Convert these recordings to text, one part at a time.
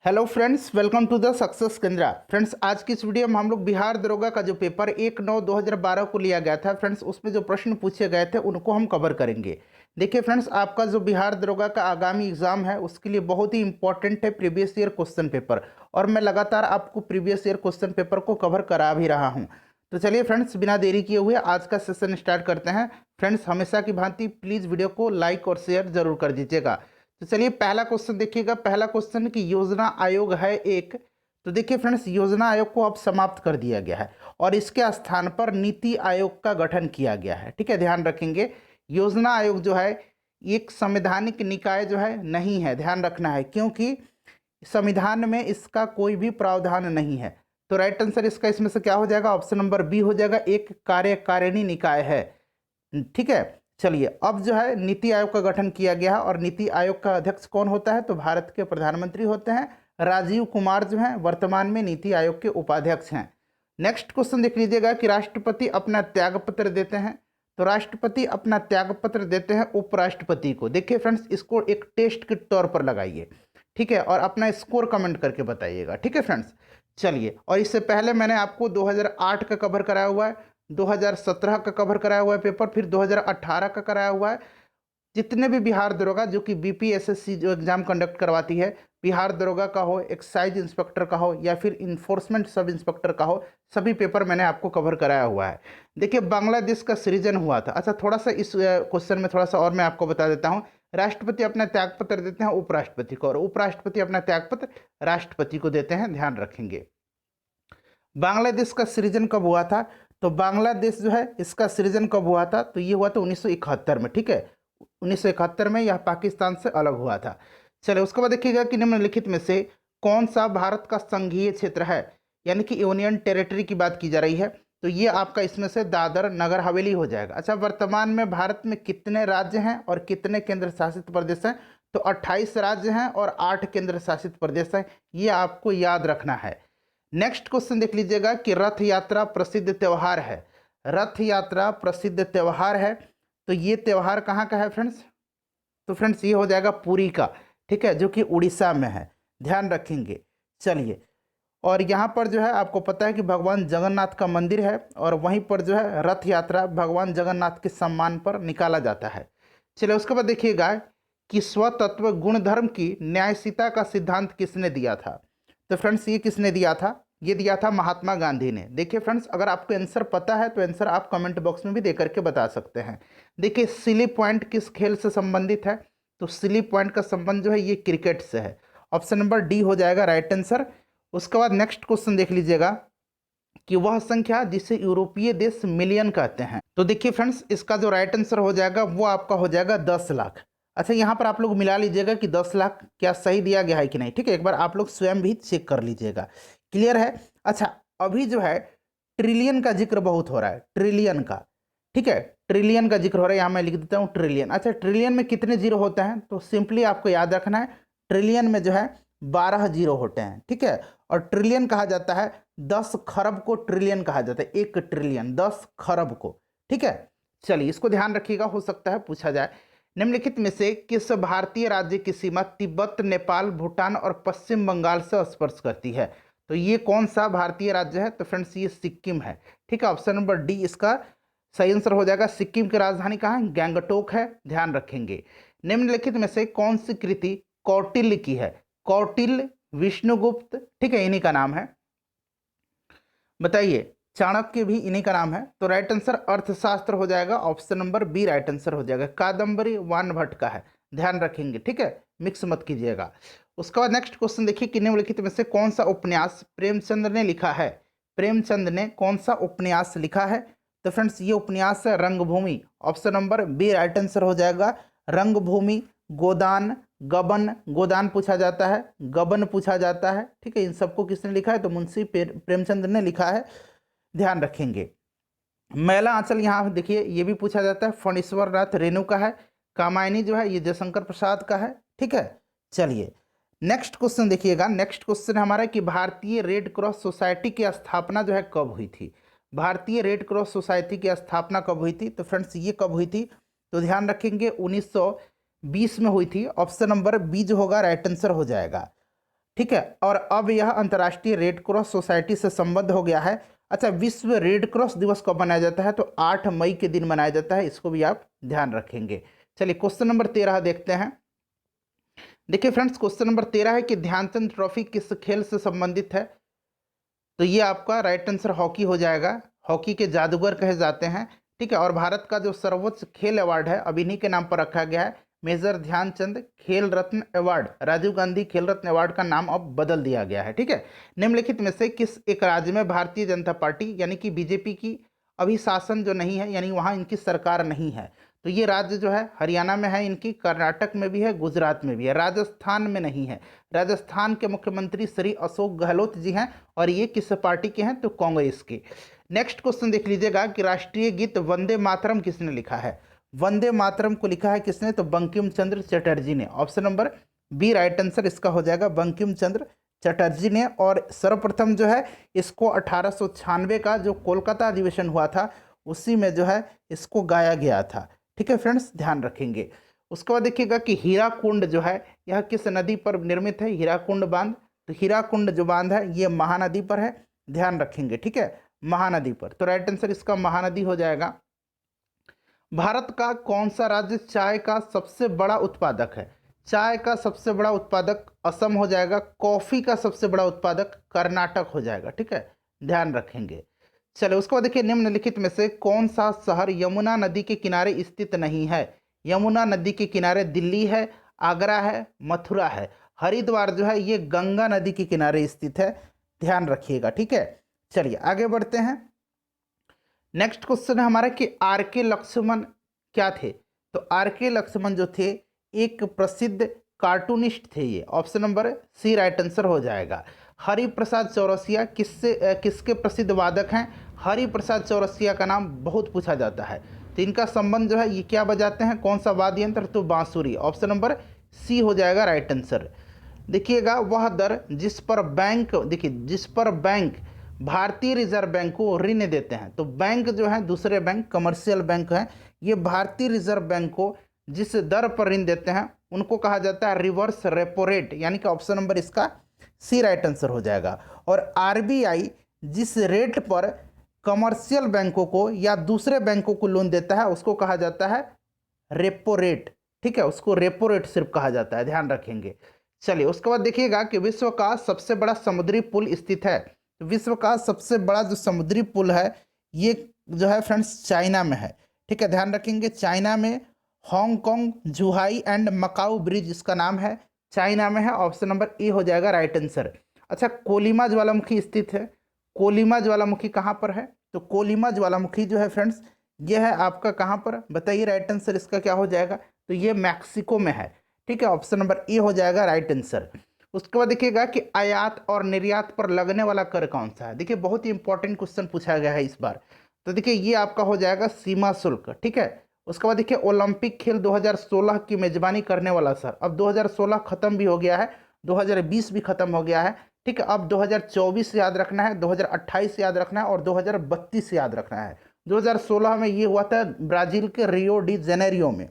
Hello friends, welcome to the success Kendra. Friends, आज की इस वीडियो में हम लोग बिहार दरोगा का जो पेपर 1/9/2012 को लिया गया था फ्रेंड्स, उसमें जो प्रश्न पूछे गए थे उनको हम कवर करेंगे। देखिए फ्रेंड्स, आपका जो बिहार दरोगा का आगामी एग्जाम है उसके लिए बहुत ही इंपॉर्टेंट है प्रीवियस ईयर क्वेश्चन पेपर, और मैं लगातार आपको प्रीवियस ईयर क्वेश्चन पेपर को कवर करा भी रहा हूँ। तो चलिए फ्रेंड्स, बिना देरी किए हुए आज का सेशन स्टार्ट करते हैं। फ्रेंड्स, हमेशा की भांति प्लीज़ वीडियो को लाइक और शेयर जरूर कर दीजिएगा। तो चलिए पहला क्वेश्चन देखिएगा। पहला क्वेश्चन कि योजना आयोग है एक। तो देखिए फ्रेंड्स, योजना आयोग को अब समाप्त कर दिया गया है और इसके स्थान पर नीति आयोग का गठन किया गया है। ठीक है, ध्यान रखेंगे। योजना आयोग जो है एक संवैधानिक निकाय जो है नहीं है, ध्यान रखना है, क्योंकि संविधान में इसका कोई भी प्रावधान नहीं है। तो राइट आंसर इसका इसमें से क्या हो जाएगा? ऑप्शन नंबर बी हो जाएगा, एक कार्यकारिणी निकाय है। ठीक है, चलिए अब जो है नीति आयोग का गठन किया गया है और नीति आयोग का अध्यक्ष कौन होता है? तो भारत के प्रधानमंत्री होते हैं। राजीव कुमार जो हैं वर्तमान में नीति आयोग के उपाध्यक्ष हैं। नेक्स्ट क्वेश्चन देख लीजिएगा कि राष्ट्रपति अपना त्यागपत्र देते हैं। तो राष्ट्रपति अपना त्यागपत्र देते हैं उपराष्ट्रपति को। देखिए फ्रेंड्स, इसको एक टेस्ट के तौर पर लगाइए, ठीक है, और अपना स्कोर कमेंट करके बताइएगा। ठीक है फ्रेंड्स, चलिए, और इससे पहले मैंने आपको 2008 का कवर कराया हुआ है, 2017 का कवर कराया हुआ है पेपर, फिर 2018 का कराया हुआ है। जितने भी बिहार दरोगा जो कि बीपीएसएससी जो एग्जाम कंडक्ट करवाती है, बिहार दरोगा का हो, एक्साइज इंस्पेक्टर का हो या फिर इन्फोर्समेंट सब इंस्पेक्टर का हो, सभी पेपर मैंने आपको कवर कराया हुआ है। देखिए, बांग्लादेश का सृजन हुआ था। अच्छा, थोड़ा सा इस क्वेश्चन में थोड़ा सा और मैं आपको बता देता हूँ। राष्ट्रपति अपना त्यागपत्र देते हैं उपराष्ट्रपति को और उपराष्ट्रपति अपना त्यागपत्र राष्ट्रपति को देते हैं, ध्यान रखेंगे। बांग्लादेश का सृजन कब हुआ था? तो बांग्लादेश जो है इसका सृजन कब हुआ था? तो ये हुआ था 1971 में। ठीक है, 1971 में यह पाकिस्तान से अलग हुआ था। चलिए, उसके बाद देखिएगा कि निम्नलिखित में से कौन सा भारत का संघीय क्षेत्र है, यानी कि यूनियन टेरिटरी की बात की जा रही है। तो ये आपका इसमें से दादर नगर हवेली हो जाएगा। अच्छा, वर्तमान में भारत में कितने राज्य हैं और कितने केंद्र शासित प्रदेश हैं? तो 28 राज्य हैं और 8 केंद्र शासित प्रदेश हैं, ये आपको याद रखना है। नेक्स्ट क्वेश्चन देख लीजिएगा कि रथ यात्रा प्रसिद्ध त्यौहार है। रथ यात्रा प्रसिद्ध त्यौहार है, तो ये त्यौहार कहाँ का है फ्रेंड्स? तो फ्रेंड्स, ये हो जाएगा पुरी का, ठीक है, जो कि उड़ीसा में है, ध्यान रखेंगे। चलिए, और यहाँ पर जो है आपको पता है कि भगवान जगन्नाथ का मंदिर है और वहीं पर जो है रथ यात्रा भगवान जगन्नाथ के सम्मान पर निकाला जाता है। चलिए, उसके बाद देखिएगा कि स्वतत्व गुणधर्म की न्यायशीता का सिद्धांत किसने दिया था? तो फ्रेंड्स, ये किसने दिया था? ये दिया था महात्मा गांधी ने। देखिए फ्रेंड्स, अगर आपको आंसर पता है तो आंसर आप कमेंट बॉक्स में भी दे करके बता सकते हैं। देखिए, सिली पॉइंट किस खेल से संबंधित है? तो सिली पॉइंट का संबंध जो है ये क्रिकेट से है। ऑप्शन नंबर डी हो जाएगा राइट आंसर। उसके बाद नेक्स्ट क्वेश्चन देख लीजिएगा कि वह संख्या जिसे यूरोपीय देश मिलियन कहते हैं। तो देखिए फ्रेंड्स, इसका जो राइट आंसर हो जाएगा वो आपका हो जाएगा 10 लाख। अच्छा, यहाँ पर आप लोग मिला लीजिएगा कि 10 लाख क्या सही दिया गया है कि नहीं। ठीक है, एक बार आप लोग स्वयं भी चेक कर लीजिएगा। क्लियर है? अच्छा, अभी जो है ट्रिलियन का जिक्र बहुत हो रहा है, ट्रिलियन का। ठीक है, ट्रिलियन का जिक्र हो रहा है, यहाँ मैं लिख देता हूँ ट्रिलियन। अच्छा, ट्रिलियन में कितने जीरो होते हैं? तो सिंपली आपको याद रखना है, ट्रिलियन में जो है 12 जीरो होते हैं। ठीक है, और ट्रिलियन कहा जाता है 10 खरब को ट्रिलियन कहा जाता है, 1 ट्रिलियन 10 खरब को। ठीक है, चलिए इसको ध्यान रखिएगा, हो सकता है पूछा जाए। निम्नलिखित में से किस भारतीय राज्य की सीमा तिब्बत, नेपाल, भूटान और पश्चिम बंगाल से स्पर्श करती है? तो ये कौन सा भारतीय राज्य है? तो फ्रेंड्स, ये सिक्किम है। ठीक है, ऑप्शन नंबर डी इसका सही आंसर हो जाएगा। सिक्किम की राजधानी कहाँ है? गैंगटोक है, ध्यान रखेंगे। निम्नलिखित में से कौन सी कृति कौटिल्य की है? कौटिल्य, विष्णुगुप्त, ठीक है, इन्हीं का नाम है, बताइए। चाणक्य भी इन्हीं का नाम है। तो राइट आंसर अर्थशास्त्र हो जाएगा, option number B right answer हो जाएगा। कादम्बरी वान भट्ट का है, ध्यान रखेंगे। ठीक है, मिक्स मत कीजिएगा। उसके बाद नेक्स्ट क्वेश्चन देखिए कि निम्नलिखित में से कौन सा उपन्यास प्रेमचंद ने लिखा है? प्रेमचंद ने कौन सा उपन्यास लिखा है? तो फ्रेंड्स, ये उपन्यास है Rangbhoomi, option number B right answer हो जाएगा। रंगभूमि, गोदान, गबन, गोदान पूछा जाता है, गबन पूछा जाता है। ठीक है, इन सबको किसने लिखा है? तो मुंशी प्रेमचंद ने लिखा है, ध्यान रखेंगे। मैला आंचल यहाँ देखिए ये भी पूछा जाता है, फणीश्वर नाथ रेणु का है। कामायनी जो है ये जयशंकर प्रसाद का है। ठीक है, चलिए नेक्स्ट क्वेश्चन देखिएगा। नेक्स्ट क्वेश्चन हमारा कि भारतीय रेड क्रॉस सोसाइटी की स्थापना जो है कब हुई थी? भारतीय रेड क्रॉस सोसाइटी की स्थापना कब हुई थी? तो फ्रेंड्स, ये कब हुई थी? तो ध्यान रखेंगे 1920 में हुई थी। ऑप्शन नंबर बी जो होगा राइट आंसर हो जाएगा। ठीक है। और अब यह अंतर्राष्ट्रीय रेड क्रॉस सोसाइटी से संबद्ध हो गया है। अच्छा, विश्व रेड क्रॉस दिवस कब मनाया जाता है? तो 8 मई के दिन मनाया जाता है, इसको भी आप ध्यान रखेंगे। चलिए क्वेश्चन नंबर 13 देखते हैं। देखिए फ्रेंड्स, क्वेश्चन नंबर 13 है कि ध्यानचंद ट्रॉफी किस खेल से संबंधित है? तो ये आपका राइट आंसर हॉकी हो जाएगा। हॉकी के जादूगर कहे जाते हैं, ठीक है। और भारत का जो सर्वोच्च खेल अवार्ड है अब इन्हीं के नाम पर रखा गया है, मेजर ध्यानचंद खेल रत्न अवार्ड। राजीव गांधी खेल रत्न अवार्ड का नाम अब बदल दिया गया है, ठीक है। निम्नलिखित में से किस एक राज्य में भारतीय जनता पार्टी यानी कि बीजेपी की अभी शासन जो नहीं है, यानी वहाँ इनकी सरकार नहीं है? तो ये राज्य जो है हरियाणा में है इनकी, कर्नाटक में भी है, गुजरात में भी है, राजस्थान में नहीं है। राजस्थान के मुख्यमंत्री श्री अशोक गहलोत जी हैं और ये किस पार्टी के हैं? तो कांग्रेस के। नेक्स्ट क्वेश्चन देख लीजिएगा कि राष्ट्रीय गीत वंदे मातरम किसने लिखा है? वंदे मातरम को लिखा है किसने? तो बंकिम चंद्र चटर्जी ने। Option number B right answer इसका हो जाएगा, बंकिम चंद्र चटर्जी ने। और सर्वप्रथम जो है इसको 1896 का जो कोलकाता अधिवेशन हुआ था उसी में जो है इसको गाया गया था, ठीक है फ्रेंड्स, ध्यान रखेंगे। उसके बाद देखिएगा कि हीराकुंड जो है यह किस नदी पर निर्मित है? हीराकुंड बांध। तो हीराकुंड जो बांध है ये महानदी पर है, ध्यान रखेंगे, ठीक है, महानदी पर। तो राइट आंसर इसका महानदी हो जाएगा। भारत का कौन सा राज्य चाय का सबसे बड़ा उत्पादक है? चाय का सबसे बड़ा उत्पादक असम हो जाएगा। कॉफी का सबसे बड़ा उत्पादक कर्नाटक हो जाएगा, ठीक है, ध्यान रखेंगे। चलो उसके बाद देखिए, निम्नलिखित में से कौन सा शहर यमुना नदी के किनारे स्थित नहीं है? यमुना नदी के किनारे दिल्ली है, आगरा है, मथुरा है। हरिद्वार जो है ये गंगा नदी के किनारे स्थित है, ध्यान रखिएगा, ठीक है। चलिए आगे बढ़ते हैं। नेक्स्ट क्वेश्चन है हमारा कि आर के लक्ष्मण क्या थे? तो आर के लक्ष्मण जो थे एक प्रसिद्ध कार्टूनिस्ट थे ये। Option number C right answer हो जाएगा। हरि प्रसाद चौरसिया किसके प्रसिद्ध वादक हैं? हरि प्रसाद चौरसिया का नाम बहुत पूछा जाता है। तो इनका संबंध जो है ये क्या बजाते हैं, कौन सा वाद्य यंत्र? तो बांसुरी। ऑप्शन नंबर सी हो जाएगा राइट आंसर। देखिएगा, वह दर जिस पर बैंक, देखिए जिस पर बैंक भारतीय रिजर्व बैंक को ऋण देते हैं, तो बैंक जो है दूसरे बैंक कमर्शियल बैंक हैं, ये भारतीय रिजर्व बैंक को जिस दर पर ऋण देते हैं उनको कहा जाता है रिवर्स रेपो रेट, यानी कि ऑप्शन नंबर इसका सी राइट आंसर हो जाएगा। और आरबीआई जिस रेट पर कमर्शियल बैंकों को या दूसरे बैंकों को लोन देता है उसको कहा जाता है रेपो रेट, ठीक है, उसको रेपो रेट सिर्फ कहा जाता है, ध्यान रखेंगे। चलिए उसके बाद देखिएगा कि विश्व का सबसे बड़ा समुद्री पुल स्थित है। विश्व का सबसे बड़ा जो समुद्री पुल है ये जो है फ्रेंड्स चाइना में है, ठीक है, ध्यान रखेंगे। चाइना में हांगकांग जुहाई एंड मकाऊ ब्रिज इसका नाम है, चाइना में है। ऑप्शन नंबर ए हो जाएगा राइट आंसर। अच्छा, कोलिमा ज्वालामुखी स्थित है। कोलिमा ज्वालामुखी कहाँ पर है? तो कोलिमा ज्वालामुखी जो है फ्रेंड्स ये है आपका कहाँ पर, बताइए राइट आंसर इसका क्या हो जाएगा? तो ये मैक्सिको में है, ठीक है, ऑप्शन नंबर ए हो जाएगा राइट आंसर। उसके बाद देखिएगा कि आयात और निर्यात पर लगने वाला कर कौन सा है? देखिए बहुत ही इंपॉर्टेंट क्वेश्चन पूछा गया है इस बार। तो देखिए ये आपका हो जाएगा सीमा शुल्क, ठीक है। उसके बाद देखिए ओलंपिक खेल 2016 की मेजबानी करने वाला सर, अब 2016 खत्म भी हो गया है, 2020 भी खत्म हो गया है, ठीक है। अब 2024 याद रखना है, 2028 याद रखना है और 2032 याद रखना है। 2016 में ये हुआ था ब्राजील के रियो डी जेनेरियो में,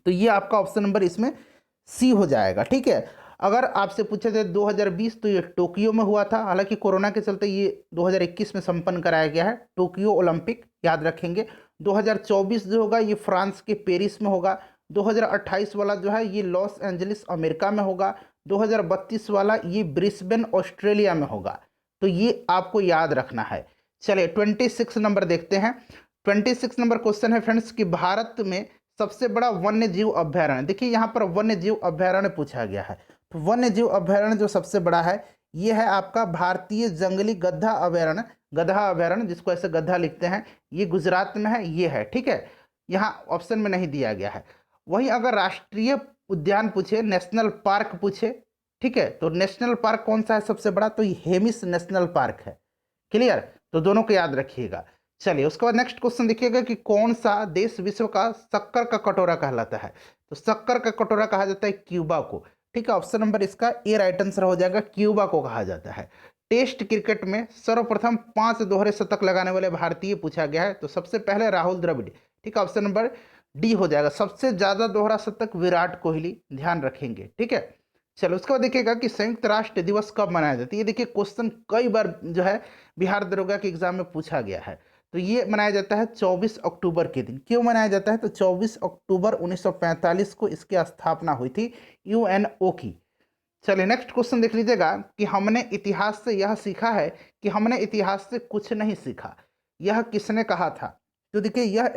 तो ये आपका ऑप्शन नंबर इसमें सी हो जाएगा, ठीक है। अगर आपसे पूछे थे 2020 तो ये टोक्यो में हुआ था, हालांकि कोरोना के चलते ये 2021 में संपन्न कराया गया है टोक्यो ओलंपिक, याद रखेंगे। 2024 जो होगा ये फ्रांस के पेरिस में होगा। 2028 वाला जो है ये लॉस एंजलिस अमेरिका में होगा। 2032 वाला ये ब्रिस्बेन ऑस्ट्रेलिया में होगा। तो ये आपको याद रखना है। चलिए 26 नंबर देखते हैं। 26 नंबर क्वेश्चन है फ्रेंड्स कि भारत में सबसे बड़ा वन्य जीव अभ्यारण्य, देखिए यहाँ पर वन्य जीव अभ्यारण्य पूछा गया है। तो वन्य जीव अभ्यारण्य जो सबसे बड़ा है ये है आपका भारतीय जंगली गधा अभ्यारण्य, गधा अभ्यारण्य जिसको ऐसे गधा लिखते हैं, ये गुजरात में है, ये है, ठीक है, यहाँ ऑप्शन में नहीं दिया गया है। वहीं अगर राष्ट्रीय उद्यान पूछे, नेशनल पार्क पूछे, ठीक है, तो नेशनल पार्क कौन सा है सबसे बड़ा? तो ये हेमिस नेशनल पार्क है, क्लियर, तो दोनों को याद रखिएगा। चलिए उसके बाद नेक्स्ट क्वेश्चन देखिएगा कि कौन सा देश विश्व का शक्कर का कटोरा कहलाता है? तो शक्कर का कटोरा कहा जाता है क्यूबा को, ठीक है, ऑप्शन नंबर इसका ए राइट आंसर हो जाएगा, क्यूबा को कहा जाता है। टेस्ट क्रिकेट में सर्वप्रथम 5 दोहरे शतक लगाने वाले भारतीय पूछा गया है, तो सबसे पहले राहुल द्रविड़, ठीक है, ऑप्शन नंबर डी हो जाएगा। सबसे ज्यादा दोहरा शतक विराट कोहली, ध्यान रखेंगे, ठीक है। चलो उसके बाद देखिएगा कि संयुक्त राष्ट्र दिवस कब मनाया जाता है। ये देखिए क्वेश्चन कई बार जो है बिहार दरोगा के एग्जाम में पूछा गया है। तो ये मनाया जाता है 24 अक्टूबर के दिन। क्यों मनाया जाता है? तो 24 अक्टूबर 1945 को इसकी स्थापना हुई थी यूएनओ की। चलिए नेक्स्ट क्वेश्चन देख लीजिएगा कि हमने इतिहास से यह सीखा है कि हमने इतिहास से कुछ नहीं सीखा, यह किसने कहा था? तो देखिए यह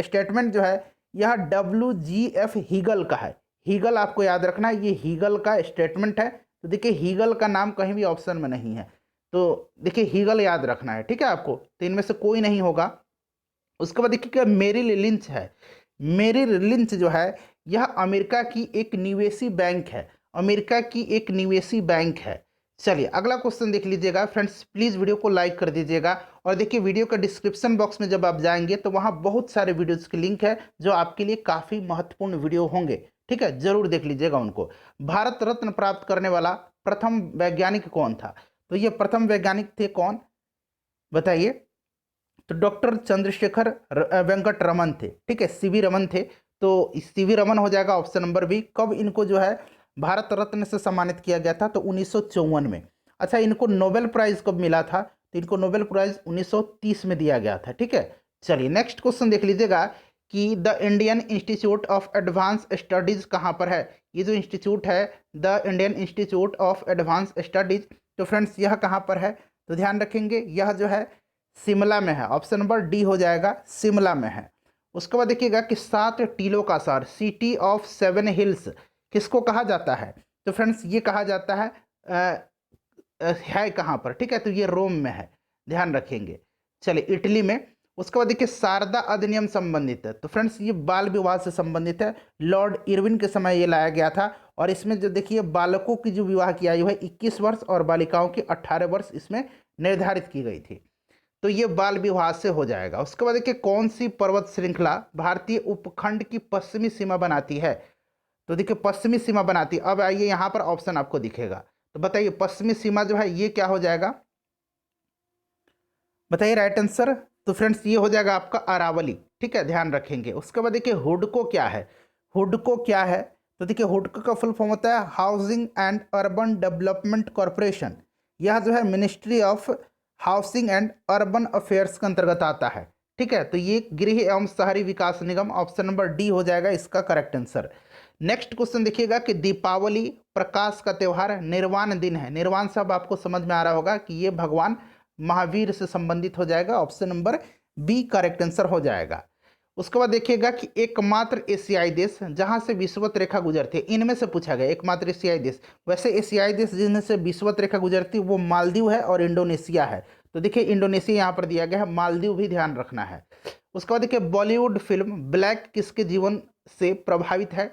स्टेटमेंट जो है यह WGF हीगल का है। हीगल आपको याद रखना है, ये हीगल का स्टेटमेंट है। तो देखिए हीगल का नाम कहीं भी ऑप्शन में नहीं है, तो देखिए हीगल याद रखना है, ठीक है आपको। तो इनमें से कोई नहीं होगा। उसके बाद देखिए मेरिल लिंच है। मेरिल लिंच जो है यह अमेरिका की एक निवेशी बैंक है, अमेरिका की एक निवेशी बैंक है। चलिए अगला क्वेश्चन देख लीजिएगा फ्रेंड्स, प्लीज़ वीडियो को लाइक कर दीजिएगा। और देखिए वीडियो का डिस्क्रिप्शन बॉक्स में जब आप जाएंगे तो वहाँ बहुत सारे वीडियोज़ की लिंक है जो आपके लिए काफ़ी महत्वपूर्ण वीडियो होंगे, ठीक है, जरूर देख लीजिएगा उनको। भारत रत्न प्राप्त करने वाला प्रथम वैज्ञानिक कौन था? तो ये प्रथम वैज्ञानिक थे कौन, बताइए? तो डॉक्टर चंद्रशेखर वेंकट रमन थे, ठीक है, सीवी रमन थे। तो सीवी रमन हो जाएगा ऑप्शन नंबर बी। कब इनको जो है भारत रत्न से सम्मानित किया गया था? तो 1954 में। अच्छा, इनको नोबेल प्राइज कब मिला था? तो इनको नोबेल प्राइज 1930 में दिया गया था, ठीक है। चलिए नेक्स्ट क्वेश्चन देख लीजिएगा कि the Indian institute of advance studies कहाँ पर है? ये जो इंस्टीट्यूट है the Indian institute of advance studies, तो फ्रेंड्स यह कहाँ पर है? तो ध्यान रखेंगे यह जो है शिमला में है, ऑप्शन नंबर डी हो जाएगा, शिमला में है। उसके बाद देखिएगा कि 7 टीलों का शहर, सिटी ऑफ 7 हिल्स, किसको कहा जाता है? तो फ्रेंड्स ये कहा जाता है कहाँ पर, ठीक है, तो ये रोम में है, ध्यान रखेंगे। चलिए इटली में। उसके बाद देखिए शारदा अधिनियम संबंधित है, तो फ्रेंड्स ये बाल विवाह से संबंधित है, लॉर्ड इरविन के समय ये लाया गया था। और इसमें जो देखिए बालकों की जो विवाह की आयु है 21 वर्ष और बालिकाओं की 18 वर्ष इसमें निर्धारित की गई थी। तो ये बाल विवाह से हो जाएगा। उसके बाद देखिए कौन सी पर्वत श्रृंखला भारतीय उपखंड की पश्चिमी सीमा बनाती है? तो देखिए पश्चिमी सीमा बनाती है। अब आइए यहाँ पर ऑप्शन आपको दिखेगा, तो बताइए पश्चिमी सीमा जो है ये क्या हो जाएगा, बताइए राइट आंसर। तो फ्रेंड्स ये हो जाएगा आपका अरावली, ठीक है, ध्यान रखेंगे। उसके बाद देखिए हुडको क्या है? हुडको क्या है? तो देखिए हुडको का फुल फॉर्म होता है housing and urban development corporation. यह जो है ministry of housing and urban affairs के अंतर्गत आता है, ठीक है। तो ये गृह एवं शहरी विकास निगम, ऑप्शन नंबर डी हो जाएगा इसका करेक्ट आंसर। नेक्स्ट क्वेश्चन देखिएगा कि दीपावली प्रकाश का त्यौहार, निर्वाण दिन है। निर्वाण सब आपको समझ में आ रहा होगा कि ये भगवान महावीर से संबंधित हो जाएगा, option number B correct answer हो जाएगा। उसके बाद देखिएगा कि एकमात्र एशियाई देश जहां से विषुवत रेखा गुजरती है, इनमें से पूछा गया एकमात्र एशियाई देश। वैसे एशियाई देश जिनमें से विषुवत रेखा गुजरती है वो मालदीव है और इंडोनेशिया है। तो देखिए इंडोनेशिया यहाँ पर दिया गया है, मालदीव भी ध्यान रखना है। उसके बाद देखिए बॉलीवुड फिल्म ब्लैक किसके जीवन से प्रभावित है?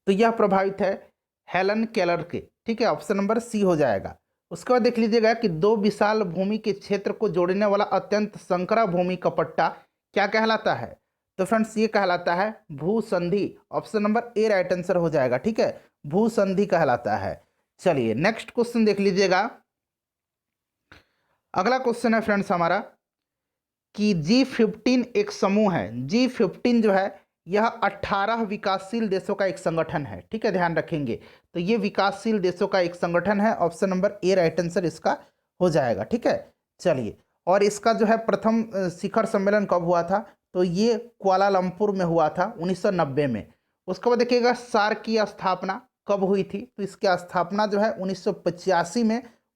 तो यह प्रभावित है हेलन केलर के, ठीक है, ऑप्शन नंबर सी हो जाएगा। उसके बाद देख लीजिएगा कि दो विशाल भूमि के क्षेत्र को जोड़ने वाला अत्यंत संकरा भूमि का पट्टा क्या कहलाता है? तो फ्रेंड्स ये कहलाता है भूसंधि, option number A right answer हो जाएगा, ठीक है, भूसंधि कहलाता है। चलिए नेक्स्ट क्वेश्चन देख लीजिएगा। अगला क्वेश्चन है फ्रेंड्स हमारा कि G15 एक समूह है। G15 जो है यह 18 विकासशील देशों का एक संगठन है, ठीक है, ध्यान रखेंगे। तो ये विकासशील देशों का एक संगठन है, option number A right answer इसका हो जाएगा, ठीक है। चलिए और इसका जो है प्रथम शिखर सम्मेलन कब हुआ था? तो ये कुआलालंपुर में हुआ था 1990 में। उसके बाद देखिएगा सार्क की स्थापना कब हुई थी? तो इसकी स्थापना जो है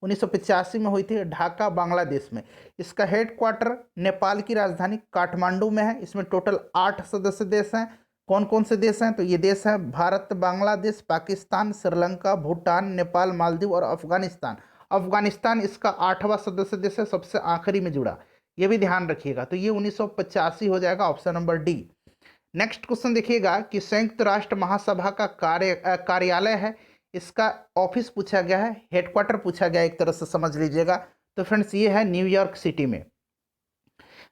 1985 में हुई थी, ढाका बांग्लादेश में। इसका हेडक्वार्टर नेपाल की राजधानी काठमांडू में है। इसमें टोटल 8 सदस्य देश हैं। कौन कौन से देश हैं? तो ये देश हैं भारत, बांग्लादेश, पाकिस्तान, श्रीलंका, भूटान, नेपाल, मालदीव और अफगानिस्तान। अफगानिस्तान इसका 8वां सदस्य देश है, सबसे आखिरी में जुड़ा, ये भी ध्यान रखिएगा। तो ये 1985 हो जाएगा, option number D. Next question देखिएगा कि संयुक्त राष्ट्र महासभा का कार्यालय है, इसका ऑफिस पूछा गया है, हेडक्वार्टर पूछा गया, एक तरह से समझ लीजिएगा। तो फ्रेंड्स ये है न्यूयॉर्क सिटी में।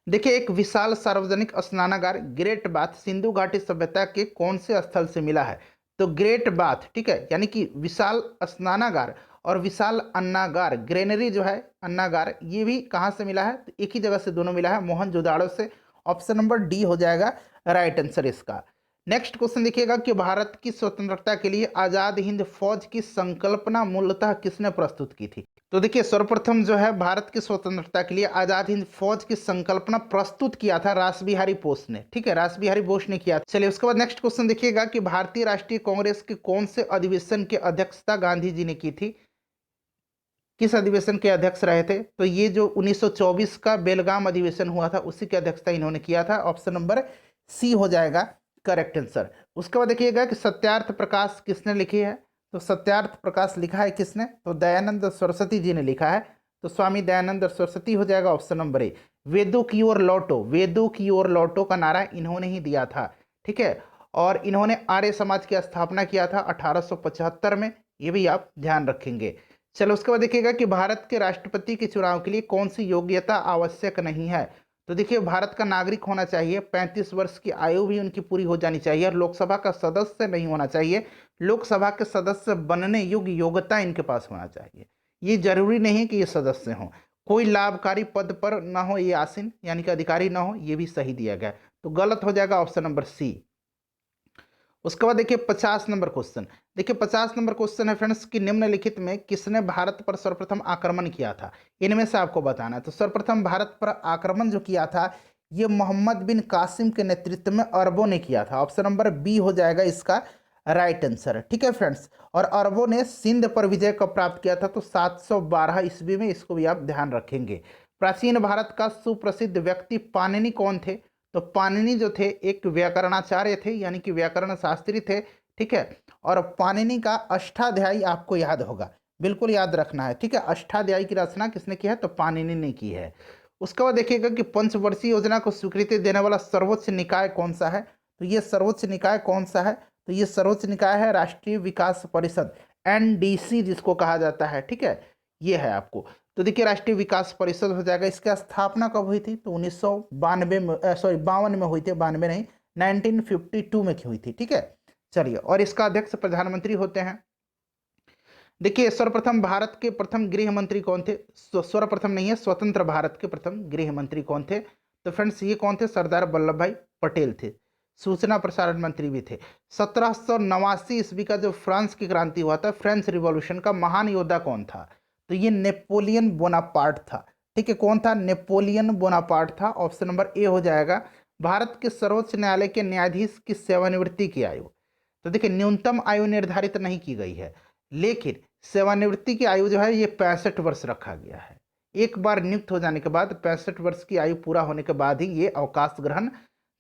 देखिए एक विशाल सार्वजनिक स्नानागार ग्रेट बाथ सिंधु घाटी सभ्यता के कौन से स्थल से मिला है? तो ग्रेट बाथ, ठीक है, यानी कि विशाल स्नानागार और विशाल अन्नागार, ग्रेनरी जो है अन्नागार, ये भी कहाँ से मिला है? तो एक ही जगह से दोनों मिला है, मोहनजोदाड़ो से, ऑप्शन नंबर डी हो जाएगा राइट आंसर इसका। नेक्स्ट क्वेश्चन देखिएगा कि भारत की स्वतंत्रता के लिए आजाद हिंद फौज की संकल्पना मूलतः किसने प्रस्तुत की थी। तो देखिए सर्वप्रथम जो है भारत की स्वतंत्रता के लिए आजाद हिंद फौज की संकल्पना प्रस्तुत किया था रासबिहारी बोस ने। ठीक है, रासबिहारी बोस ने किया। चलिए उसके बाद नेक्स्ट क्वेश्चन देखिएगा कि भारतीय राष्ट्रीय कांग्रेस के कौन से अधिवेशन की अध्यक्षता गांधी जी ने की थी। किस अधिवेशन के अध्यक्ष रहे थे। तो ये जो 1924 का बेलगाम अधिवेशन हुआ था उसी की अध्यक्षता इन्होंने किया था। ऑप्शन नंबर सी हो जाएगा करेक्ट आंसर। उसके बाद देखिएगा कि सत्यार्थ प्रकाश किसने लिखी है। तो सत्यार्थ प्रकाश लिखा है किसने। तो दयानंद सरस्वती जी ने लिखा है। तो स्वामी दयानंद सरस्वती हो जाएगा ऑप्शन नंबर ए। वेदों की ओर लौटो, वेदों की ओर लौटो का नारा इन्होंने ही दिया था। ठीक है, और इन्होंने आर्य समाज की स्थापना किया था 1875 में। ये भी आप ध्यान रखेंगे। चलो उसके बाद देखिएगा कि भारत के राष्ट्रपति के चुनाव के लिए कौन सी योग्यता आवश्यक नहीं है। तो देखिए भारत का नागरिक होना चाहिए, 35 वर्ष की आयु भी उनकी पूरी हो जानी चाहिए और लोकसभा का सदस्य नहीं होना चाहिए। लोकसभा के सदस्य बनने योग्य योग्यता इनके पास होना चाहिए। ये जरूरी नहीं कि ये सदस्य हों। कोई लाभकारी पद पर ना हो ये आसीन, यानी कि अधिकारी ना हो, ये भी सही दिया गया। तो गलत हो जाएगा ऑप्शन नंबर सी। उसके बाद देखिए 50 नंबर क्वेश्चन। देखिए 50 नंबर क्वेश्चन है फ्रेंड्स कि निम्नलिखित में किसने भारत पर सर्वप्रथम आक्रमण किया था। इनमें से आपको बताना है। तो सर्वप्रथम भारत पर आक्रमण जो किया था ये मोहम्मद बिन कासिम के नेतृत्व में अरबों ने किया था। ऑप्शन नंबर बी हो जाएगा इसका राइट आंसर। ठीक है फ्रेंड्स, और अरबों ने सिंध पर विजय कब प्राप्त किया था। तो 712 ईस्वी में। इसको भी आप ध्यान रखेंगे। प्राचीन भारत का सुप्रसिद्ध व्यक्ति पाणिनि कौन थे। तो पाणिनि जो थे एक व्याकरणाचार्य थे, यानी कि व्याकरण शास्त्री थे। ठीक है, और पाणिनि का अष्टाध्यायी आपको याद होगा, बिल्कुल याद रखना है। ठीक है, अष्टाध्यायी की रचना किसने की है। तो पाणिनि ने की है। उसके बाद देखिएगा कि पंचवर्षीय योजना को स्वीकृति देने वाला सर्वोच्च निकाय कौन सा है। तो ये सर्वोच्च निकाय कौन सा है। तो ये सर्वोच्च निकाय है राष्ट्रीय विकास परिषद, एनडीसी जिसको कहा जाता है। ठीक है, ये है आपको। तो देखिए राष्ट्रीय विकास परिषद हो जाएगा। इसकी स्थापना कब हुई थी। तो 1992 में, सॉरी 52 में हुई थी, 92 नहीं 1952 में हुई थी। ठीक है, चलिए, और इसका अध्यक्ष प्रधानमंत्री होते हैं। देखिए सर्वप्रथम भारत के प्रथम गृह मंत्री कौन थे। सर्वप्रथम नहीं है, स्वतंत्र भारत के प्रथम गृह मंत्री कौन थे। तो फ्रेंड्स ये कौन थे। सरदार वल्लभ भाई पटेल थे। सूचना प्रसारण मंत्री भी थे। 1789 ईस्वी का जो फ्रांस की क्रांति हुआ था, फ्रेंच रिवॉल्यूशन का महान योद्धा कौन था। तो ये नेपोलियन बोनापार्ट था। ठीक है, कौन था। नेपोलियन बोनापार्ट था। ऑप्शन नंबर ए हो जाएगा। भारत के सर्वोच्च न्यायालय के न्यायाधीश की सेवानिवृत्ति की आयु। तो देखिए न्यूनतम आयु निर्धारित नहीं की गई है, लेकिन सेवानिवृत्ति की आयु जो है ये 65 वर्ष रखा गया है। एक बार नियुक्त हो जाने के बाद 65 वर्ष की आयु पूरा होने के बाद ही ये अवकाश ग्रहण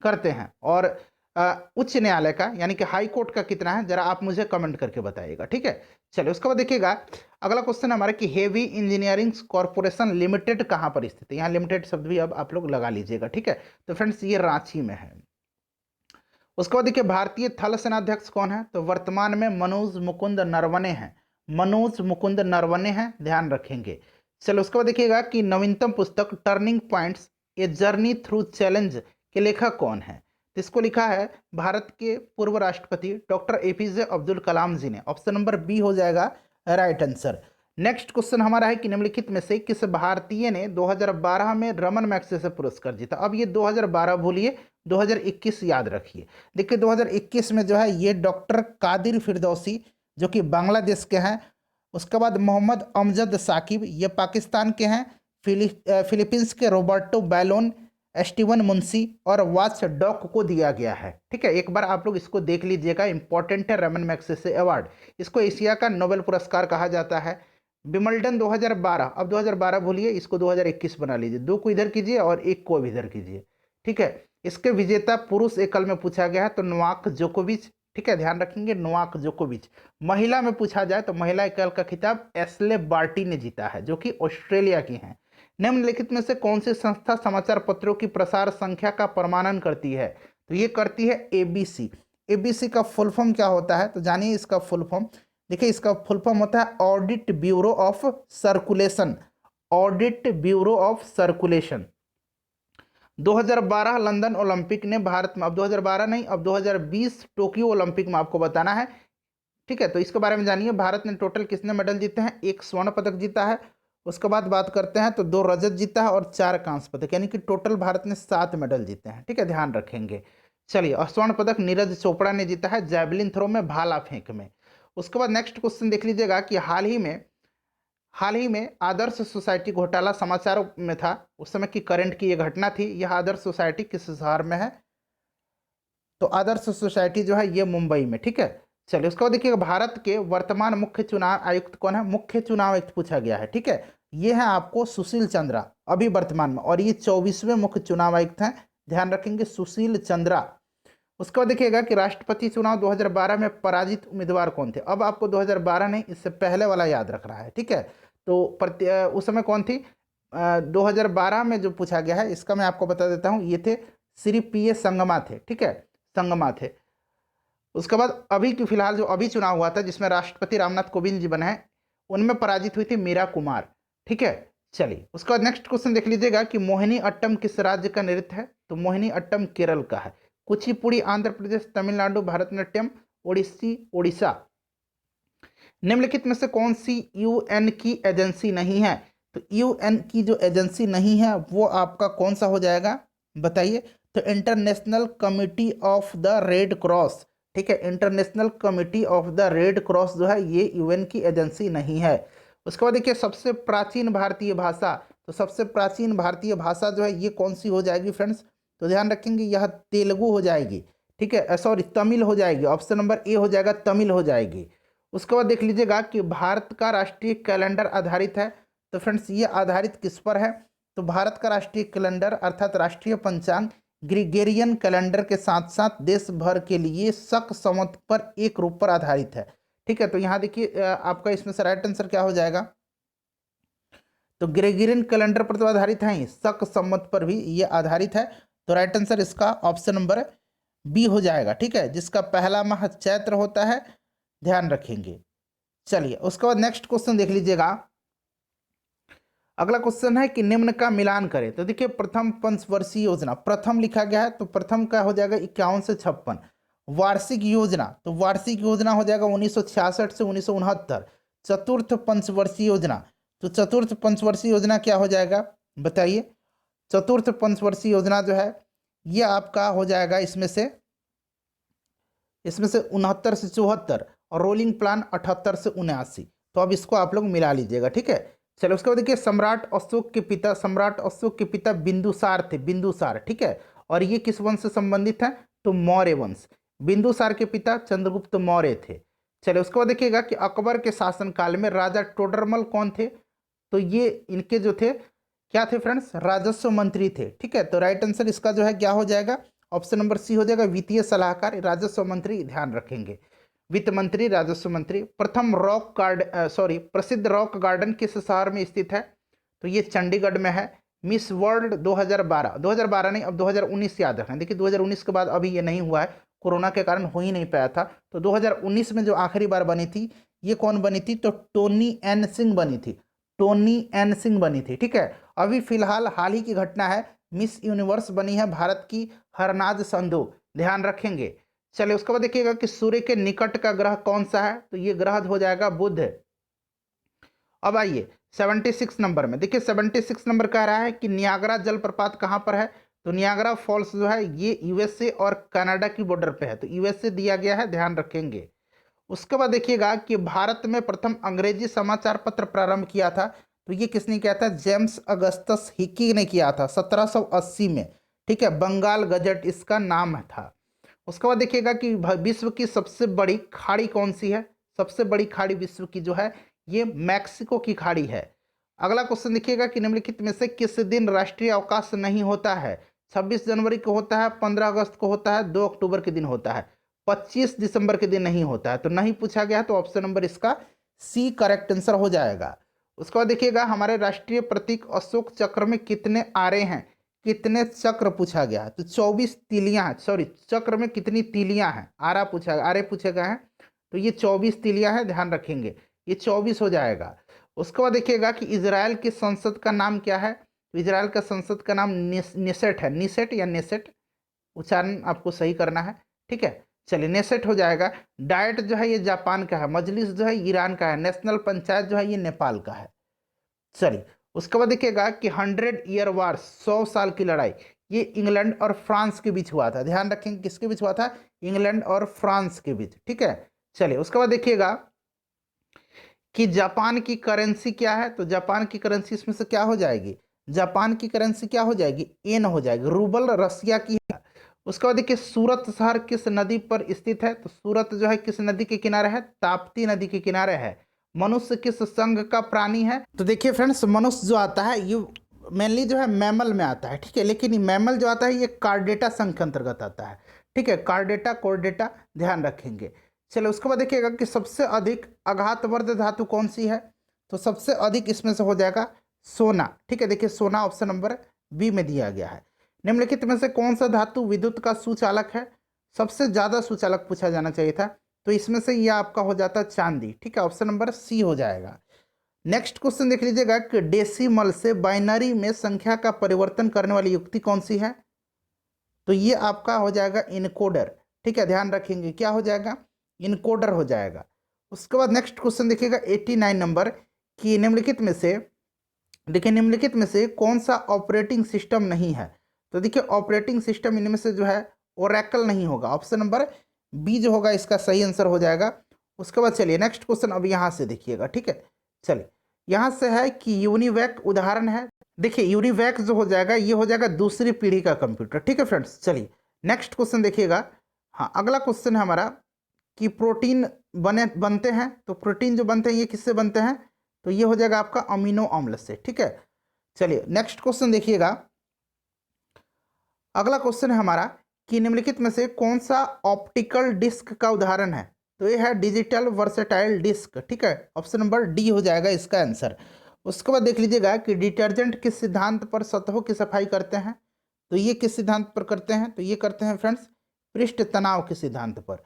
करते हैं। और उच्च न्यायालय का यानी कि हाई कोर्ट का कितना है जरा आप मुझे कमेंट करके बताइएगा। ठीक है, चलिए उसके बाद देखिएगा अगला क्वेश्चन हमारा कि हेवी इंजीनियरिंग कॉर्पोरेशन लिमिटेड कहाँ पर स्थित है। यहाँ लिमिटेड शब्द भी अब आप लोग लगा लीजिएगा। ठीक है, तो फ्रेंड्स ये रांची में है। उसके बाद देखिए भारतीय थल सेनाध्यक्ष कौन है। तो वर्तमान में मनोज मुकुंद नरवणे हैं। मनोज मुकुंद नरवणे हैं, ध्यान रखेंगे। चलो उसके बाद देखिएगा कि नवीनतम पुस्तक turning points a journey through challenge के लेखक कौन है। तो इसको लिखा है भारत के पूर्व राष्ट्रपति डॉक्टर एपीजे अब्दुल कलाम जी ने। ऑप्शन नंबर बी हो जाएगा राइट आंसर। नेक्स्ट क्वेश्चन हमारा है कि निम्नलिखित में से किस भारतीय ने 2012 में रमन मैग्सेसे पुरस्कार जीता। अब ये 2012 भूलिए, 2021 याद रखिए। देखिए 2021 में जो है ये डॉक्टर कादिर फिरदौसी जो कि बांग्लादेश के हैं। उसके बाद मोहम्मद अमजद साकिब ये पाकिस्तान के हैं। फिलीपींस के रोबर्टो बैलोन, स्टीवन मुंशी और वाच डॉक को दिया गया है। ठीक है, एक बार आप लोग इसको देख लीजिएगा, इंपॉर्टेंट है रमन मैग्सेसे अवार्ड। इसको एशिया का नोबेल पुरस्कार कहा जाता है। विमल्डन 2012, अब 2012 भूलिए, इसको 2021 बना लीजिए। दो को इधर कीजिए और एक को इधर कीजिए। ठीक है, इसके विजेता पुरुष एकल में पूछा गया है तो नोवाक जोकोविच। ठीक है, ध्यान रखेंगे नोवाक जोकोविच। महिला में पूछा जाए तो महिला एकल का खिताब एस्ले बार्टी ने जीता है जो कि ऑस्ट्रेलिया की हैं। निम्नलिखित में से कौन सी संस्था समाचार पत्रों की प्रसार संख्या का प्रमाणन करती है। तो ये करती है एबीसी। एबीसी का फुल फॉर्म क्या होता है तो जानिए इसका फुल फॉर्म। देखिए इसका फुल फॉर्म होता है audit bureau of circulation. Audit bureau of circulation. 2012 London Olympic ने भारत में, अब 2012 नहीं अब 2020 टोक्यो ओलंपिक में आपको बताना है। ठीक है, तो इसके बारे में जानिए। भारत ने टोटल कितने मेडल जीते हैं। एक स्वर्ण पदक जीता है। उसके बाद बात करते हैं तो 2 रजत जीता है और 4 कांस्य पदक, यानी कि टोटल भारत ने 7 मेडल जीते हैं। ठीक है, ध्यान रखेंगे। चलिए, और स्वर्ण पदक नीरज चोपड़ा ने जीता है जैवलिन थ्रो में, भाला फेंक में। उसके बाद नेक्स्ट क्वेश्चन देख लीजिएगा कि हाल ही में आदर्श सोसाइटी घोटाला समाचारों में था उस समय की करंट की ये घटना थी। यह आदर्श सोसाइटी किस शहर में है? तो आदर्श सोसाइटी जो है ये मुंबई में, ठीक है। चलिए, उसके बाद देखिए भारत के वर्तमान मुख्य चुनाव आयुक्त कौन है? मुख्य चुनाव आयुक्त पूछा गया है, ठीक है। ये है आपको सुशील चंद्रा अभी वर्तमान में, और ये 24वें मुख्य चुनाव आयुक्त हैं, ध्यान रखेंगे, सुशील चंद्रा। उसके बाद देखिएगा कि राष्ट्रपति चुनाव 2012 में पराजित उम्मीदवार कौन थे? अब आपको 2012 नहीं, इससे पहले वाला याद रखना है, ठीक है। तो उस समय कौन थी? 2012 में जो पूछा गया है इसका मैं आपको बता देता हूँ, ये थे श्री P.A. संगमा थे, ठीक है, संगमा थे। उसके बाद अभी की फिलहाल जो अभी चुनाव हुआ था जिसमें राष्ट्रपति रामनाथ कोविंद जी बने हैं, उनमें पराजित हुई थी मीरा कुमार, ठीक है। चलिए, उसके बाद नेक्स्ट क्वेश्चन देख लीजिएगा कि मोहिनी अट्टम किस राज्य का नृत्य है? तो मोहिनी अट्टम केरल का है। कुचिपुड़ी आंध्र प्रदेश, तमिलनाडु, भरतनाट्यम ओडिसी ओडिशा। निम्नलिखित में से कौन सी UN की एजेंसी नहीं है? तो UN की जो एजेंसी नहीं है वो आपका कौन सा हो जाएगा, बताइए? तो international committee of the red cross, ठीक है, international committee of the red cross जो है ये UN की एजेंसी नहीं है। उसके बाद देखिए सबसे प्राचीन भारतीय भाषा, तो सबसे प्राचीन भारतीय भाषा जो है ये कौन सी हो जाएगी फ्रेंड्स? तो ध्यान रखेंगे यह तेलुगु हो जाएगी, ठीक है, सॉरी तमिल हो जाएगी, ऑप्शन नंबर ए हो जाएगा, तमिल हो जाएगी। उसके बाद देख लीजिएगा कि भारत का राष्ट्रीय कैलेंडर आधारित है, तो फ्रेंड्स ये आधारित किस पर है? तो भारत का राष्ट्रीय कैलेंडर अर्थात राष्ट्रीय पंचांग ग्रिगोरियन कैलेंडर के साथ साथ देश भर के लिए शक संवत पर एक रूप पर आधारित है, ठीक है। तो यहाँ देखिए आपका इसमें से राइट आंसर क्या हो जाएगा? तो ग्रेगोरियन कैलेंडर पर तो आधारित है ही, शक संवत पर भी ये आधारित है। तो राइट आंसर इसका ऑप्शन नंबर बी हो जाएगा, ठीक है, जिसका पहला माह चैत्र होता है, ध्यान रखेंगे। चलिए, उसके बाद नेक्स्ट क्वेश्चन देख लीजिएगा। अगला क्वेश्चन है कि निम्न का मिलान करें। तो देखिए प्रथम पंचवर्षीय योजना, प्रथम लिखा गया है तो प्रथम का हो जाएगा 51 से 56। वार्षिक योजना, तो वार्षिक योजना हो जाएगा 1966 से 1969। चतुर्थ पंचवर्षीय योजना, तो चतुर्थ पंचवर्षीय योजना क्या हो जाएगा, बताइए? चतुर्थ पंचवर्षीय योजना जो है ये आपका हो जाएगा इसमें से 69 से 74, और रोलिंग प्लान 78 से 79। तो अब इसको आप लोग मिला लीजिएगा, ठीक है। चलो, उसके बाद देखिए सम्राट अशोक के पिता बिंदुसार थे, बिंदुसार, ठीक है, और ये किस वंश से संबंधित है? तो मौर्य वंश। बिंदुसार के पिता चंद्रगुप्त मौर्य थे। चलिए, उसके बाद देखिएगा कि अकबर के शासनकाल में राजा टोडरमल कौन थे? तो ये इनके जो थे क्या थे फ्रेंड्स? राजस्व मंत्री थे, ठीक है। तो राइट आंसर इसका जो है क्या हो जाएगा? ऑप्शन नंबर सी हो जाएगा, वित्तीय सलाहकार, राजस्व मंत्री, ध्यान रखेंगे, वित्त मंत्री, राजस्व मंत्री। प्रसिद्ध रॉक गार्डन किस शहर में स्थित है? तो ये चंडीगढ़ में है। मिस वर्ल्ड 2012 नहीं, अब 2019 याद रखना। देखिए 2019 के बाद अभी ये नहीं हुआ है, कोरोना के कारण हो ही नहीं पाया था। तो 2019 में जो आखिरी बार बनी थी ये कौन बनी थी? तो टोनी एन सिंह बनी थी, टोनी एन सिंह बनी थी, ठीक है। अभी फिलहाल हाल ही की घटना है, मिस यूनिवर्स बनी है भारत की हरनाज संधू, ध्यान रखेंगे। चलिए, उसके बाद देखिएगा कि सूर्य के निकट का ग्रह कौन सा है? तो ये ग्रह हो जाएगा बुध। अब आइए 76 नंबर में, देखिए 76 नंबर कह रहा है कि नियाग्रा जलप्रपात कहाँ पर है? तो नियाग्रा फॉल्स जो है ये USA और कनाडा की बॉर्डर पे है, तो USA दिया गया है, ध्यान रखेंगे। उसके बाद देखिएगा कि भारत में प्रथम अंग्रेजी समाचार पत्र प्रारंभ किया था, तो ये किसने किया था? जेम्स अगस्टस हिकी ने किया था 1780 में, ठीक है, बंगाल गजट इसका नाम था। उसके बाद देखिएगा कि विश्व की सबसे बड़ी खाड़ी कौन सी है? सबसे बड़ी खाड़ी विश्व की जो है ये मैक्सिको की खाड़ी है। अगला क्वेश्चन देखिएगा कि निम्नलिखित में से किस दिन राष्ट्रीय अवकाश नहीं होता है? 26 जनवरी को होता है, 15 अगस्त को होता है, 2 अक्टूबर के दिन होता है, 25 दिसंबर के दिन नहीं होता है। तो नहीं पूछा गया, तो ऑप्शन नंबर इसका सी करेक्ट आंसर हो जाएगा। उसके बाद देखिएगा हमारे राष्ट्रीय प्रतीक अशोक चक्र में कितने आरे हैं? कितने चक्र पूछा गया? तो 24 तीलियां हैं, सॉरी चक्र में कितनी तीलियां हैं? आरे पूछे गए हैं, तो ये 24 तीलियां हैं, ध्यान रखेंगे, ये 24 हो जाएगा। उसके बाद देखिएगा कि इजराइल की संसद का नाम क्या है? तो इजराइल का संसद का नाम निसेट है, निसेट या नेसेट, उच्चारण आपको सही करना है, ठीक है। चलिए, नेसेट हो जाएगा। डाइट जो है ये जापान का है, मजलिस जो है ईरान का है, नेशनल पंचायत जो है ये नेपाल का है। चलिए, उसके बाद देखिएगा कि 100 ईयर वार, 100 साल की लड़ाई, ये इंग्लैंड और फ्रांस के बीच हुआ था। ध्यान रखेंगे किसके बीच हुआ था, इंग्लैंड और फ्रांस के बीच। ठीक है, चलिए उसके बाद देखिएगा कि जापान की करेंसी क्या है, तो जापान की करेंसी इसमें से क्या हो जाएगी, जापान की करेंसी क्या हो जाएगी, येन हो जाएगी। रूबल रसिया की है। उसके बाद देखिए सूरत शहर किस नदी पर स्थित है, तो सूरत जो है किस नदी के किनारे है, ताप्ती नदी के किनारे है। मनुष्य किस संघ का प्राणी है, तो देखिए फ्रेंड्स मनुष्य जो आता है ये मेनली जो है मैमल में आता है। ठीक है, लेकिन ये मैमल जो आता है ये कार्डेटा संघ के अंतर्गत आता है। ठीक है, कार्डेटा कोर्डेटा ध्यान रखेंगे। चलो उसके बाद देखिएगा कि सबसे अधिक आघातवर्ध धातु कौन सी है, तो सबसे अधिक इसमें से हो जाएगा सोना। ठीक है, देखिए सोना ऑप्शन नंबर बी में दिया गया है। निम्नलिखित में से कौन सा धातु विद्युत का सुचालक है, सबसे ज्यादा सुचालक पूछा जाना चाहिए था, तो इसमें से यह आपका हो जाता चांदी। ठीक है, ऑप्शन नंबर सी हो जाएगा। नेक्स्ट क्वेश्चन देख लीजिएगा कि डेसिमल से बाइनरी में संख्या का परिवर्तन करने वाली युक्ति कौन सी है, तो ये आपका हो जाएगा इनकोडर। ठीक है, ध्यान रखेंगे क्या हो जाएगा, इनकोडर हो जाएगा। उसके बाद नेक्स्ट क्वेश्चन देखिएगा 89 नंबर कि निम्नलिखित में से, देखिए निम्नलिखित में से कौन सा ऑपरेटिंग सिस्टम नहीं है, तो देखिए ऑपरेटिंग सिस्टम इनमें से जो है ओरेकल नहीं होगा। ऑप्शन नंबर बी जो होगा इसका सही आंसर हो जाएगा। उसके बाद चलिए नेक्स्ट क्वेश्चन अब यहाँ से देखिएगा। ठीक है, चलिए यहाँ से है कि यूनिवैक उदाहरण है। देखिए यूनिवैक जो हो जाएगा ये हो जाएगा दूसरी पीढ़ी का कंप्यूटर। ठीक है फ्रेंड्स, चलिए नेक्स्ट क्वेश्चन देखिएगा। हाँ, अगला क्वेश्चन है हमारा कि प्रोटीन बनते हैं, तो प्रोटीन जो बनते हैं ये किससे बनते हैं, तो ये हो जाएगा आपका अमीनो अम्ल से। ठीक है, चलिए नेक्स्ट क्वेश्चन देखिएगा। अगला क्वेश्चन है हमारा कि निम्नलिखित में से कौन सा ऑप्टिकल डिस्क का उदाहरण है, तो ये है डिजिटल वर्सेटाइल डिस्क। ठीक है, ऑप्शन नंबर डी हो जाएगा इसका आंसर। उसके बाद देख लीजिएगा कि डिटर्जेंट किस सिद्धांत पर सतहों की सफाई करते हैं, तो ये किस सिद्धांत पर करते हैं, तो ये करते हैं फ्रेंड्स पृष्ठ तनाव के सिद्धांत पर।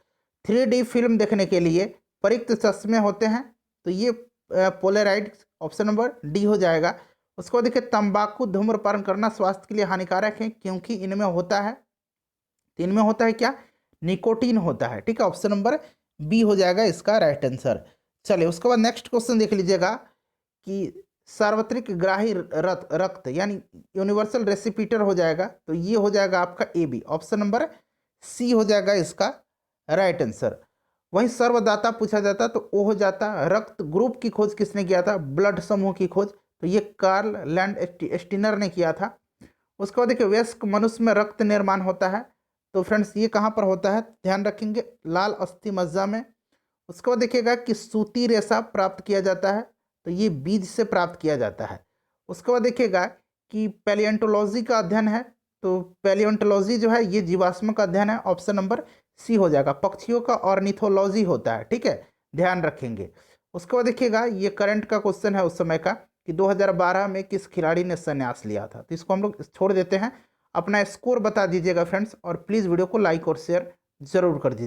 3D फिल्म देखने के लिए परिक्त चश्मे होते हैं, तो ये पोलराइड ऑप्शन नंबर डी हो जाएगा। उसको देखिए तंबाकू धूम्रपान करना स्वास्थ्य के लिए हानिकारक है क्योंकि इनमें होता है, इनमें होता है क्या, निकोटीन होता है। ठीक है, ऑप्शन नंबर बी हो जाएगा इसका राइट आंसर। चलिए उसके बाद नेक्स्ट क्वेश्चन देख लीजिएगा कि सार्वत्रिक ग्राही रक्त यानी यूनिवर्सल रेसिपीटर हो जाएगा, तो ये हो जाएगा आपका A B, option number C हो जाएगा इसका राइट आंसर। वहीं सर्वदाता पूछा जाता तो वो हो जाता रक्त ग्रुप की खोज किसने किया था, ब्लड समूह की खोज, तो ये कार्ल लैंड स्टीनर ने किया था। उसके बाद देखिए वयस्क मनुष्य में रक्त निर्माण होता है, तो फ्रेंड्स ये कहाँ पर होता है, ध्यान रखेंगे लाल अस्थि मज्जा में। उसके बाद देखिएगा कि सूती रेशा प्राप्त किया जाता है, तो ये बीज से प्राप्त किया जाता है। उसके बाद देखिएगा कि पैलियोंटोलॉजी का अध्ययन है, तो पैलियोंटोलॉजी जो है ये जीवाश्म का अध्ययन है, ऑप्शन नंबर सी हो जाएगा। पक्षियों का ऑर्निथोलॉजी होता है। ठीक है, ध्यान रखेंगे। उसके बाद देखिएगा ये करंट का क्वेश्चन है उस समय का कि 2012 में किस खिलाड़ी ने संन्यास लिया था, तो इसको हम लोग छोड़ देते हैं। अपना स्कोर बता दीजिएगा फ्रेंड्स, और प्लीज़ वीडियो को लाइक और शेयर जरूर कर दीजिए।